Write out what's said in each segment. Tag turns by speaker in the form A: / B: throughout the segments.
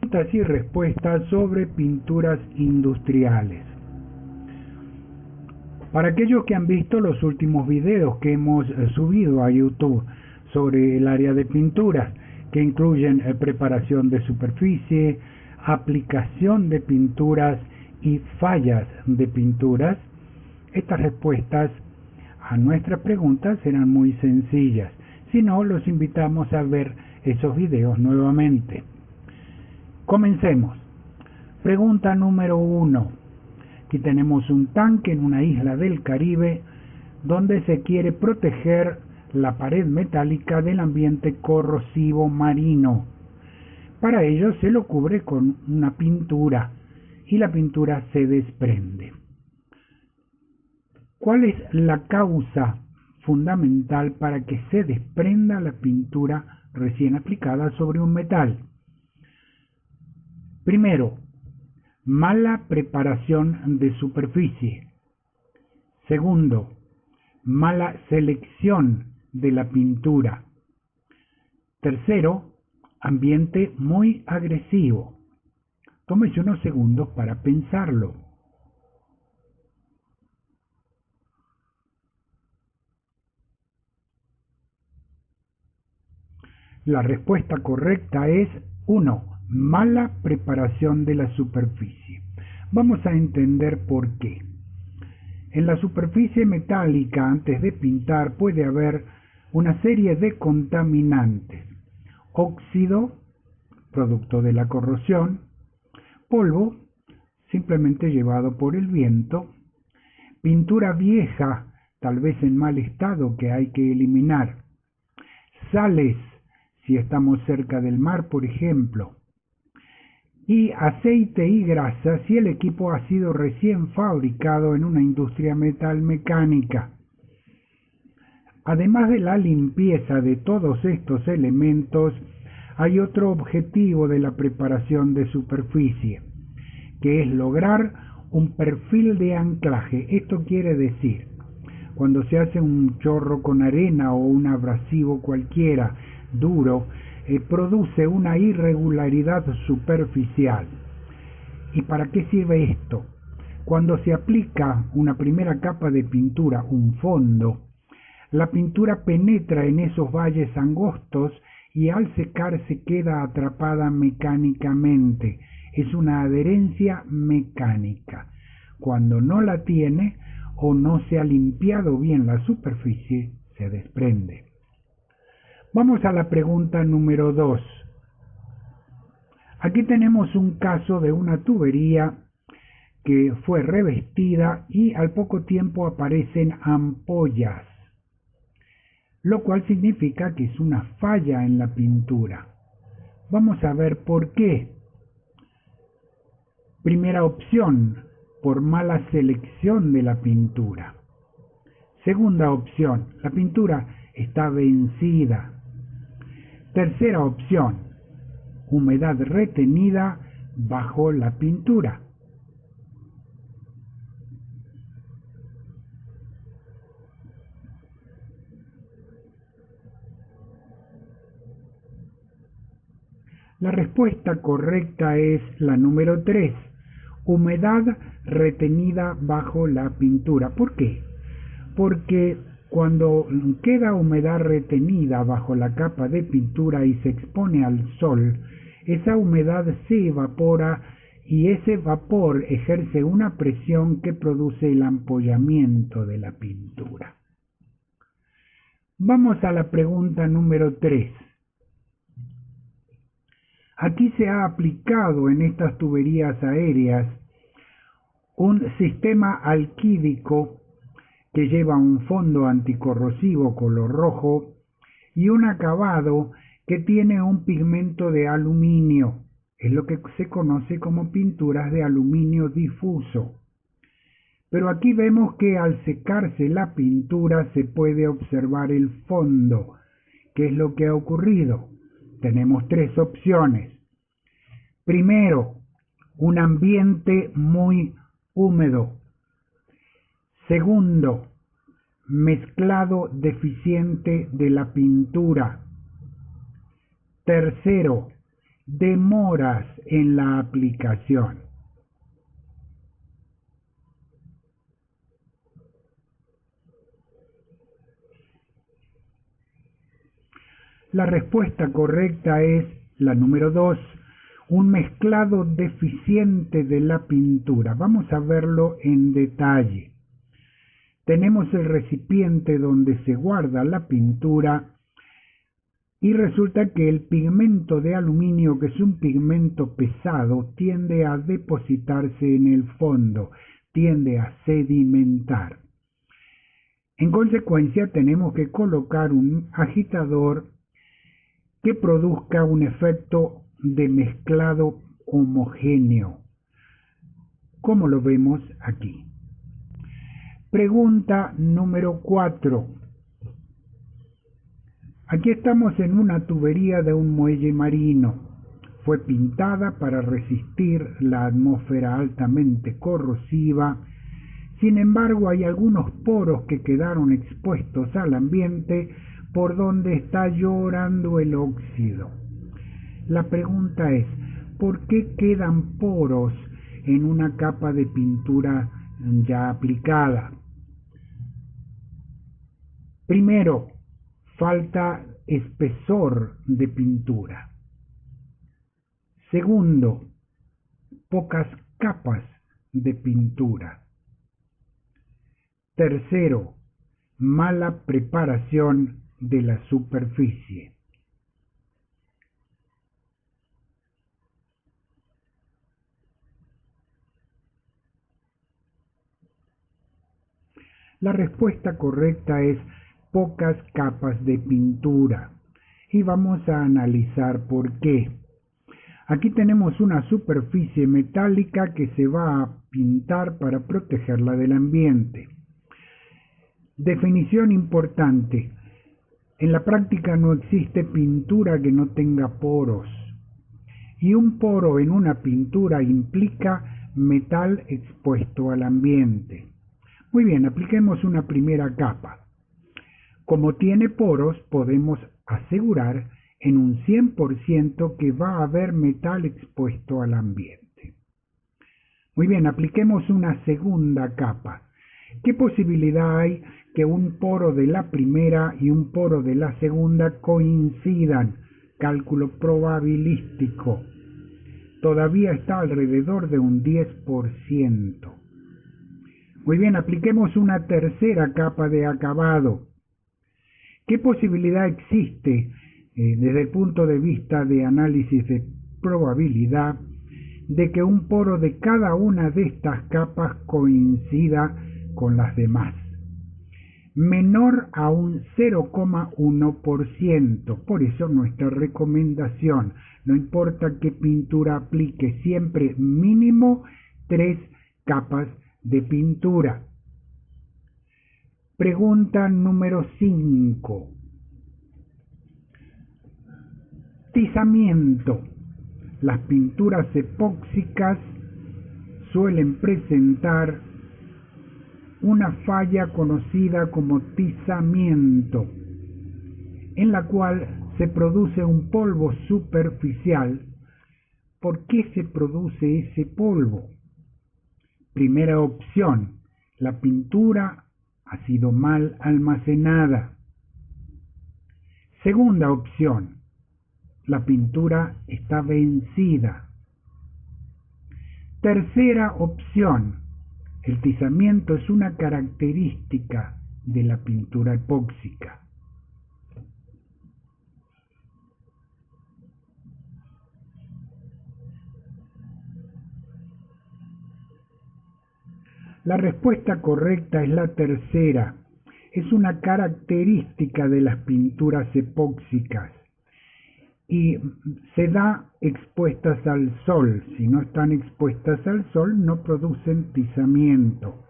A: Preguntas y respuestas sobre pinturas industriales. Para aquellos que han visto los últimos videos que hemos subido a YouTube sobre el área de pinturas, que incluyen preparación de superficie, aplicación de pinturas y fallas de pinturas, estas respuestas a nuestras preguntas serán muy sencillas. Si no, los invitamos a ver esos videos nuevamente. Comencemos. Pregunta número 1. Aquí tenemos un tanque en una isla del Caribe donde se quiere proteger la pared metálica del ambiente corrosivo marino. Para ello se lo cubre con una pintura y la pintura se desprende. ¿Cuál es la causa fundamental para que se desprenda la pintura recién aplicada sobre un metal? Primero, mala preparación de superficie. Segundo, mala selección de la pintura. Tercero, ambiente muy agresivo. Tómese unos segundos para pensarlo. La respuesta correcta es 1. Mala preparación de la superficie. Vamos a entender por qué. En la superficie metálica, antes de pintar, puede haber una serie de contaminantes. Óxido, producto de la corrosión. Polvo, simplemente llevado por el viento. Pintura vieja, tal vez en mal estado, que hay que eliminar. Sales, si estamos cerca del mar, por ejemplo. Y aceite y grasa si el equipo ha sido recién fabricado en una industria metalmecánica. Además de la limpieza de todos estos elementos, hay otro objetivo de la preparación de superficie, que es lograr un perfil de anclaje. Esto quiere decir, cuando se hace un chorro con arena o un abrasivo cualquiera duro, produce una irregularidad superficial. ¿Y para qué sirve esto? Cuando se aplica una primera capa de pintura, un fondo, la pintura penetra en esos valles angostos y al secarse queda atrapada mecánicamente. Es una adherencia mecánica. Cuando no la tiene o no se ha limpiado bien la superficie, se desprende. Vamos a la pregunta número 2. Aquí tenemos un caso de una tubería que fue revestida y al poco tiempo aparecen ampollas, lo cual significa que es una falla en la pintura. Vamos a ver por qué. Primera opción, por mala selección de la pintura. Segunda opción, la pintura está vencida. Tercera opción, humedad retenida bajo la pintura. La respuesta correcta es la número 3, humedad retenida bajo la pintura. ¿Por qué? Porque cuando queda humedad retenida bajo la capa de pintura y se expone al sol, esa humedad se evapora y ese vapor ejerce una presión que produce el ampollamiento de la pintura. Vamos a la pregunta número 3. Aquí se ha aplicado en estas tuberías aéreas un sistema alquídico que lleva un fondo anticorrosivo color rojo y un acabado que tiene un pigmento de aluminio. Es lo que se conoce como pinturas de aluminio difuso. Pero aquí vemos que al secarse la pintura se puede observar el fondo. ¿Qué es lo que ha ocurrido? Tenemos 3 opciones. Primero, un ambiente muy húmedo. Segundo, mezclado deficiente de la pintura. Tercero, demoras en la aplicación. La respuesta correcta es la número 2, un mezclado deficiente de la pintura. Vamos a verlo en detalle. Tenemos el recipiente donde se guarda la pintura y resulta que el pigmento de aluminio, que es un pigmento pesado, tiende a depositarse en el fondo, tiende a sedimentar. En consecuencia, tenemos que colocar un agitador que produzca un efecto de mezclado homogéneo, como lo vemos aquí. Pregunta número 4. Aquí estamos en una tubería de un muelle marino. Fue pintada para resistir la atmósfera altamente corrosiva. Sin embargo, hay algunos poros que quedaron expuestos al ambiente por donde está llorando el óxido. La pregunta es, ¿por qué quedan poros en una capa de pintura ya aplicada? Primero, falta espesor de pintura. Segundo, pocas capas de pintura. Tercero, mala preparación de la superficie. La respuesta correcta es pocas capas de pintura. Y vamos a analizar por qué. Aquí tenemos una superficie metálica que se va a pintar para protegerla del ambiente. Definición importante. En la práctica no existe pintura que no tenga poros. Y un poro en una pintura implica metal expuesto al ambiente. Muy bien, apliquemos una primera capa. Como tiene poros, podemos asegurar en un 100% que va a haber metal expuesto al ambiente. Muy bien, apliquemos una segunda capa. ¿Qué posibilidad hay que un poro de la primera y un poro de la segunda coincidan? Cálculo probabilístico. Todavía está alrededor de un 10%. Muy bien, apliquemos una tercera capa de acabado. ¿Qué posibilidad existe desde el punto de vista de análisis de probabilidad de que un poro de cada una de estas capas coincida con las demás? Menor a un 0,1%. Por eso nuestra recomendación, no importa qué pintura aplique, siempre mínimo 3 capas de pintura. Pregunta número 5. Tizamiento. Las pinturas epóxicas suelen presentar una falla conocida como tizamiento, en la cual se produce un polvo superficial. ¿Por qué se produce ese polvo? Primera opción, la pintura ha sido mal almacenada. Segunda opción, la pintura está vencida. Tercera opción, el tizamiento es una característica de la pintura epóxica. La respuesta correcta es la tercera. Es una característica de las pinturas epóxicas y se da expuestas al sol. Si no están expuestas al sol, no producen tizamiento.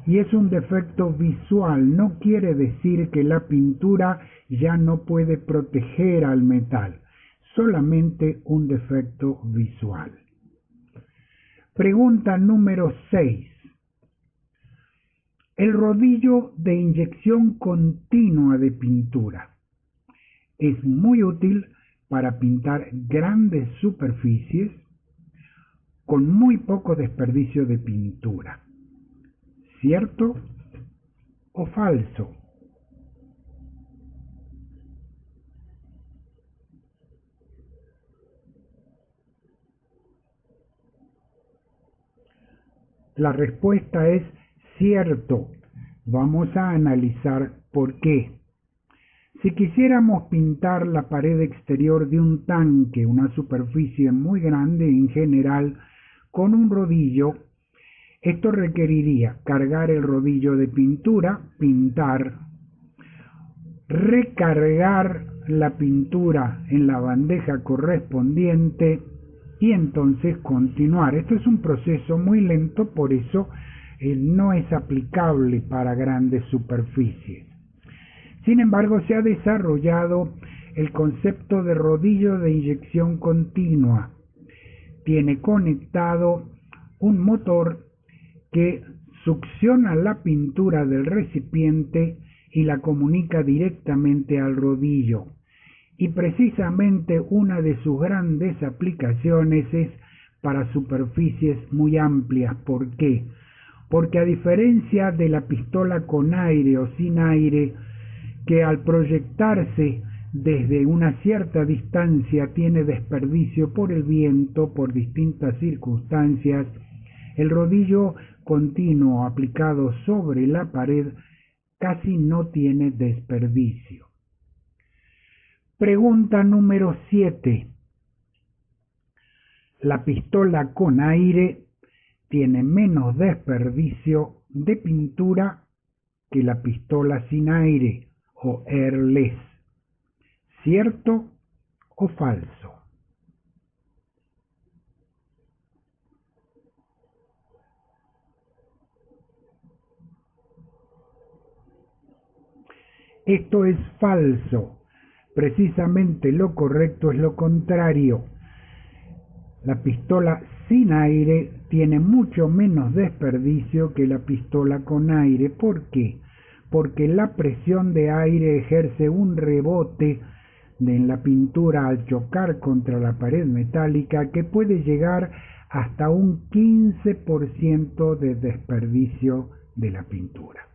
A: Y es un defecto visual, no quiere decir que la pintura ya no puede proteger al metal, solamente un defecto visual. Pregunta número 6. El rodillo de inyección continua de pintura es muy útil para pintar grandes superficies con muy poco desperdicio de pintura. ¿Cierto o falso? La respuesta es cierto. Vamos a analizar por qué. Si quisiéramos pintar la pared exterior de un tanque, una superficie muy grande en general, con un rodillo, esto requeriría cargar el rodillo de pintura, pintar, recargar la pintura en la bandeja correspondiente y entonces continuar. Esto es un proceso muy lento, por eso no es aplicable para grandes superficies. Sin embargo, se ha desarrollado el concepto de rodillo de inyección continua. Tiene conectado un motor que succiona la pintura del recipiente y la comunica directamente al rodillo. Y precisamente una de sus grandes aplicaciones es para superficies muy amplias. ¿Por qué? Porque a diferencia de la pistola con aire o sin aire, que al proyectarse desde una cierta distancia tiene desperdicio por el viento, por distintas circunstancias, el rodillo continuo aplicado sobre la pared casi no tiene desperdicio. Pregunta número 7. La pistola con aire tiene menos desperdicio de pintura que la pistola sin aire o airless. ¿Cierto o falso? Esto es falso. Precisamente lo correcto es lo contrario. La pistola sin aire tiene mucho menos desperdicio que la pistola con aire. ¿Por qué? Porque la presión de aire ejerce un rebote en la pintura al chocar contra la pared metálica que puede llegar hasta un 15% de desperdicio de la pintura.